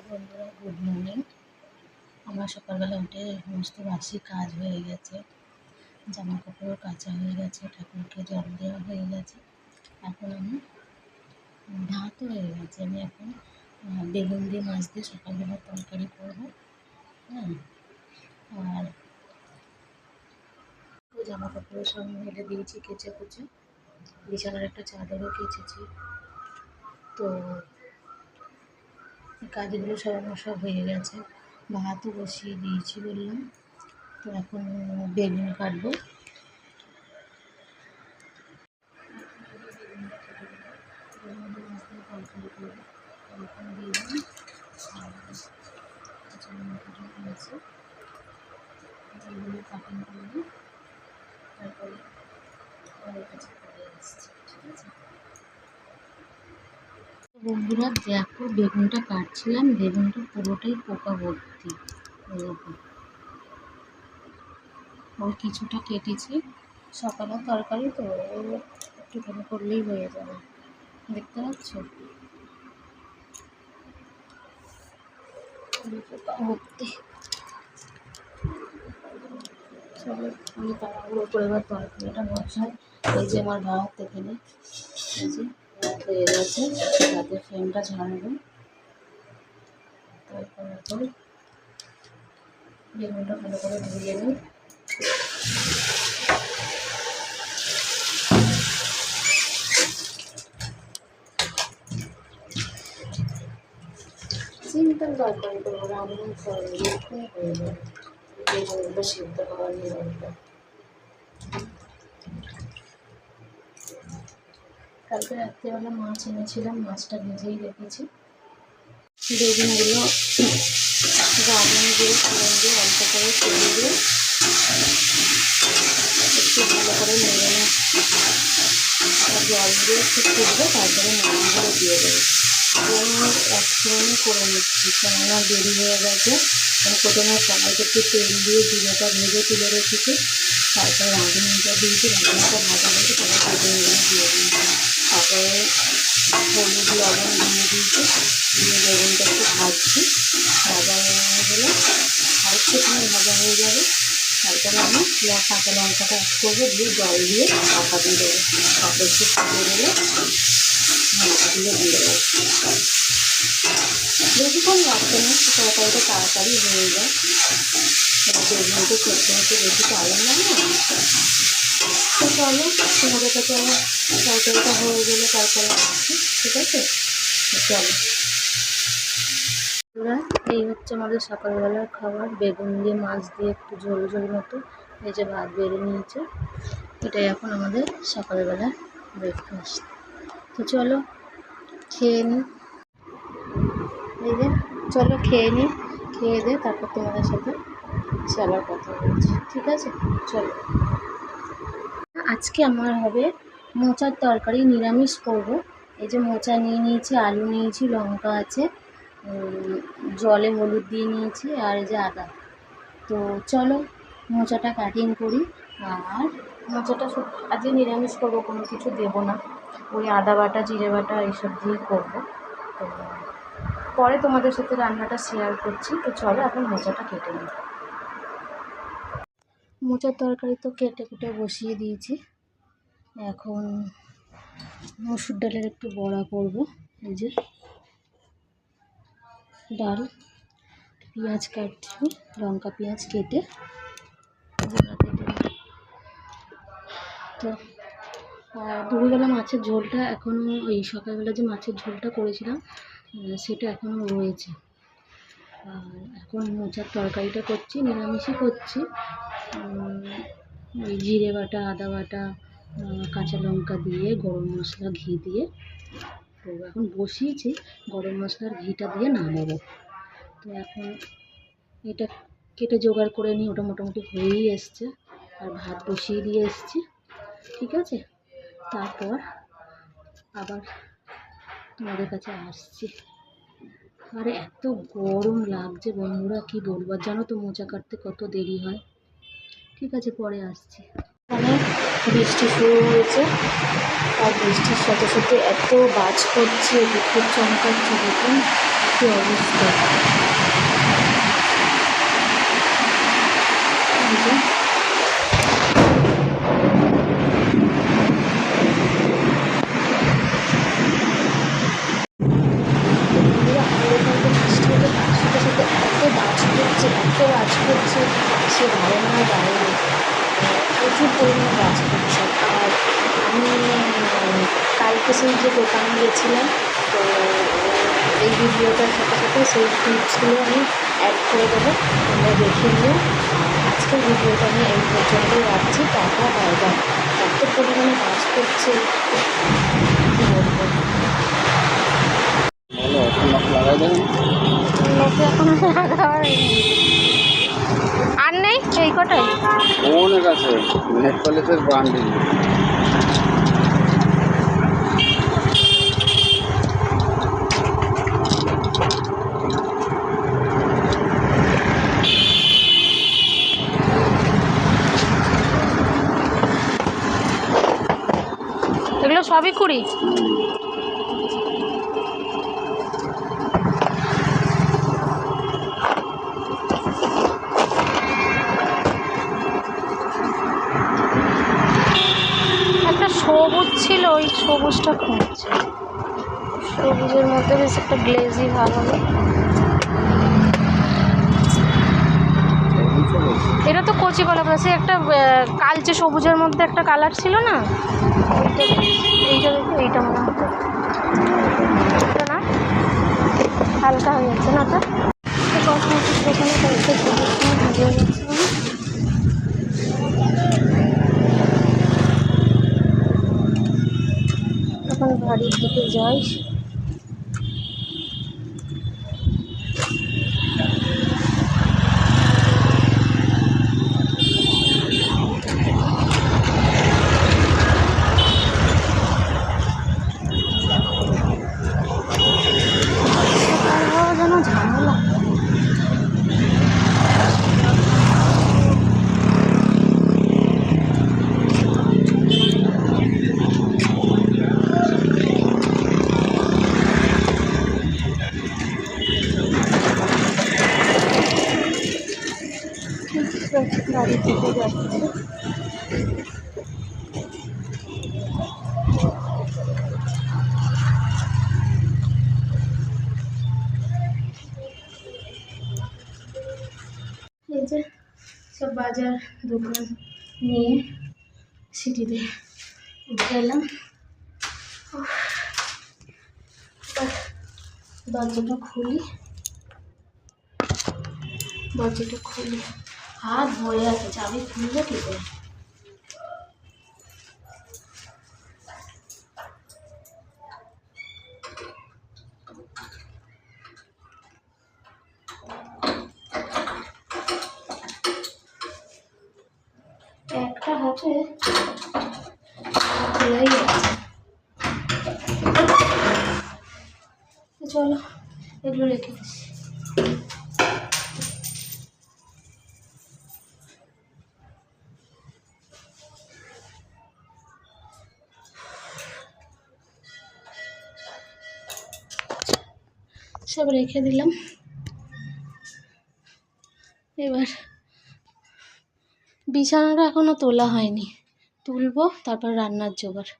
High বন্ধুরা, good morning. আমার সকালবেলা উঠে সমস্ত বাসি কাজ হয়ে গেছে। জামা কাপড় কাচা হয়ে গেছে, ঠাকুরকে জল দেওয়া হয়ে গেছে। এখন আমি ভাতও হয়ে গেছে। আমি এখন বেগুন দিয়ে মাছ দিয়ে সকালবেলা তরকারি করবো। হ্যাঁ, আর জামা কাপড় সব মেলে দিয়েছি কেচে কুচে, বিছানার একটা চাদরও কেচেছি। তো কাজগুলো সব হয়ে গেছে। ভাতও বসিয়ে দিয়েছি বললাম। তো এখন বেগুন কাটবো। তরকারি করবো, বেগুন আর কাঁচা লঙ্কা আছে, এগুলো কাটিং করবো। তারপরে ঘরের কাছে চলে এসেছি। ঠিক আছে বন্ধুরা, দেখো বেগুনটা কাটছিলাম, বেগুনটা পুরোটাই পোকা ভর্তি। ওই কিছুটা কেটেছি, সকালে তরকারি তো একটুখানি করলেই হয়ে যাবে। দেখতে পাচ্ছ পোকা ভর্তি। চলো আমি তাড়াহুড়ো করে এবার তরকারিটা বসাই। এই যে আমার ভাত এখানে এই যে হয়ে গেছে, ভাতের ফ্লেমটা ঝাড়বো। তারপর এখন বেগুনটা ভালো করে ধুয়ে নিই। সিম্পল তরকারি করবো, রান্না করে হয়ে যাবে। বেগুনগুলো সিদ্ধ হওয়ার নিয়মটা কালকে রাত্রেবেলা মাছ এনেছিলাম, মাছটা ভেজেই রেখেছি। বেগুনগুলো গাজর দিয়ে ফোড়ন দিয়ে অল্প করে তেল দিয়ে একটু ভালো করে নেড়ে নিই। জল দিয়ে একটু ফুটবে, তারপরে নুনগুলো দিয়ে দেবো। একসঙ্গে করে নিচ্ছি, কেননা দেরি হয়ে গেছে। আমি প্রথমে কড়াইতে একটু তেল দিয়ে জিরেটা ভেজে তুলে রেখেছি। তারপরে রাঁধুনিটা দিয়েছি, রাঁধুনিটা ভাজা হয়েছে, তারপরে বেগুনগুলো দিয়ে দিয়েছি। তারপরে হলুদ লবণ দিয়ে দিয়েছি, দিয়ে বেগুনটা একটু ভাজছি। ভাজা হয়ে গেলে আর একটুখানি ভাজা হয়ে যাবে। তারপরে আমি কাঁচা লঙ্কাটা অ্যাড করবো, দিয়ে জল দিয়ে ঢাকা দিয়ে দেবো। তারপর একটু ফুটে গেলে মশলাগুলো দিয়ে দেবো। বেশিক্ষণ লাগবে না, তরকারিটা তাড়াতাড়ি হয়ে যায়। বেগুনটা করতে হতে বেশি টাইম লাগে না। তো চলো, তোমাদের কাছে আমার তরকারিটা হয়ে গেলে তারপরে আসছি। ঠিক আছে, চলো। এই হচ্ছে আমাদের সকালবেলার খাবার, বেগুন দিয়ে মাছ দিয়ে একটু ঝোল ঝোল মতো। এই যে ভাত বেড়ে নিয়েছে, এটাই এখন আমাদের সকালবেলার ব্রেকফাস্ট। তো চলো খেয়ে নিই। এই যে চলো খেয়ে নিই, খেয়ে দিয়ে তারপর তোমাদের সাথে আবার কথা বলছি। ঠিক আছে, চলো। আজকে আমার হবে মোচার তরকারি, নিরামিষ করবো। এই যে মোচা নিয়ে নিয়েছি, আলু নিয়েছি, লঙ্কা আছে, জলে হলুদ দিয়ে নিয়েছি, আর এই যে আদা। তো চলো মোচাটা কাটিং করি। আর মোচাটা আজকে নিরামিষ করবো, কোনো কিছু দেবো না, ওই আদা বাটা জিরে বাটা এইসব দিয়ে করবো। তো পরে তোমাদের সাথে রান্নাটা শেয়ার করছি। তো চলো এখন মোচাটা কেটে নিই। মোচার তরকারি তো কেটে কুটে বসিয়ে দিয়েছি। এখন মসুর ডালের একটু বড়া করব। এই যে ডাল, পেঁয়াজ কাটছি, লঙ্কা পেঁয়াজ কেটে বড়া কেটে। তো দুপুরবেলা মাছের ঝোলটা এখনও, ওই সকালবেলা যে মাছের ঝোলটা করেছিলাম সেটা এখনও রয়েছে। আর এখন মোচার তরকারিটা করছি, নিরামিষই করছি। ওই জিরে বাটা, আদা বাটা, কাঁচা লঙ্কা দিয়ে, গরম মশলা, ঘি দিয়ে। তো এখন বসিয়েছি, গরম মশলার ঘিটা দিয়ে নামাবো। তো এখন এটা কেটে জোগাড় করে নিই, ওটা মোটামুটি হয়েই এসছে। আর ভাত বসিয়ে দিয়ে এসছি। ঠিক আছে, তারপর আবার তোমাদের কাছে আসছি। আর এত গরম লাগছে বন্ধুরা, কি বলবো। জানো তো মোচা কাটতে কত দেরি হয়। ঠিক আছে, পরে আসছি। এখানে বৃষ্টি শুরু হয়েছে, আর বৃষ্টির সাথে সাথে এত বাজ পড়ছে, বিদ্যুৎ চমকাচ্ছে, দেখুন কি অবস্থা। এই যে গাছ করছে সে ধারণার বাইরে, প্রচুর পরিমাণে গাছ করছে। আর আমি কালকে সেই যে দোকানে গেছিলাম, তো এই ভিডিওটার সাথে সাথে সেই ক্লিপসগুলো আমি অ্যাড করে দেবো, তোমরা দেখে নিও। আজকের ভিডিওটা আমি এই পর্যন্তই রাখছি। Tata bye bye. এত পরিমাণে গাছ করছে কী বলবো। লোকে এখন লাগাবার আর নেই, এই কটাই অনেক আছে। নেট প্যালেসের ব্র্যান্ডিং এগুলো সবই কুড়ি। একটা সবুজ ছিল, ওই সবুজটা খুঁজছে। সবুজের মধ্যে বেশ একটা গ্লেজি ভাব হবে। এটা তো কচি কলা পাতা, সে একটা কালচে সবুজের মধ্যে একটা কালার ছিল না, এইটা দেখো, এইটা মনে হতো না, হালকা হয়ে যাচ্ছে না। ওটা কসমেটিক দোকানে কয়েকটা সবুজ ভিডিও যাচ্ছিলাম। এখন বাড়ির দিকে যাই। যেন ঝামেলা। বাড়ি থেকে যাচ্ছে। এই যে সব বাজার দোকান নিয়ে সিটিতে উঠে এলাম। দরজাটা খুলি, হাত ভরে আছে, চাবি খুলবো কি করে। একটা হাতে খোলাই আছে। চলো এগুলো রেখে দিচ্ছি। সব রেখে দিলাম। এবার বিছানাটা এখনো তোলা হয়নি, তুলবো, তারপর রান্নার জোগাড়।